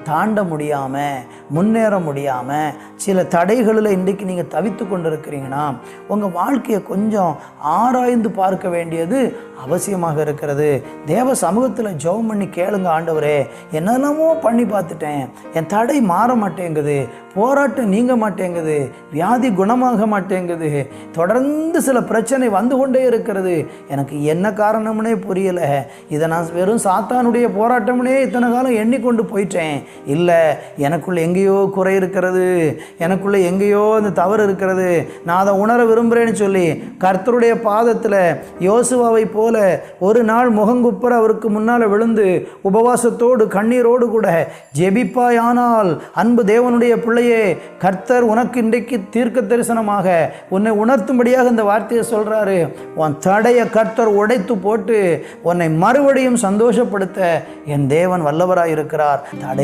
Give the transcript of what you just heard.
தாண்ட முடியாமல், முன்னேற முடியாமல், சில தடைகளில் இன்றைக்கு நீங்கள் தவித்து கொண்டு இருக்கிறீங்கன்னா உங்கள் வாழ்க்கையை கொஞ்சம் ஆராய்ந்து பார்க்க வேண்டியது அவசியமாக இருக்கிறது. தேவ சமூகத்தில் ஜெபம் பண்ணி கேளுங்க, ஆண்டவரே என்னெல்லாமோ பண்ணி பார்த்துட்டேன், என் தடை மாற மாட்டேங்குது, போராட்டம் நீங்க மாட்டேங்குது, வியாதி குணமாக மாட்டேங்குது, தொடர்ந்து சில பிரச்சனை வந்து கொண்டே இருக்கிறது, எனக்கு என்ன காரணம்னே புரியலை, இதை நான் வெறும் சாத்தானுடைய போராட்டம்னே இத்தனை காலம் எண்ணிக்கொண்டு போயிட்டேன், இல்லை எனக்குள்ள எங்கேயோ குறை இருக்கிறது, எனக்குள்ள எங்கேயோ அந்த தவறு இருக்கிறது, நான் அதை உணர விரும்புகிறேன்னு சொல்லி கர்த்தருடைய பாதத்தில் யோசுவாவை போல ஒரு நாள் முகங்குப்புற அவருக்கு முன்னால் விழுந்து உபவாசத்தோடு கண்ணீரோடு கூட ஜெபிப்பாயானால் அன்பு தேவனுடைய பிள்ளையே, கர்த்தர் உனக்கு இன்றைக்கு தீர்க்க தரிசனமாக உன்னை உணர்த்தும்படியாக இந்த வார்த்தையை சொல்றாரு. உன் தடையை கர்த்தர் உடைத்து போட்டு உன்னை மறுபடியும் சந்தோஷப்படுத்த என் தேவன் வல்லவராய் இருக்கிறார். தடை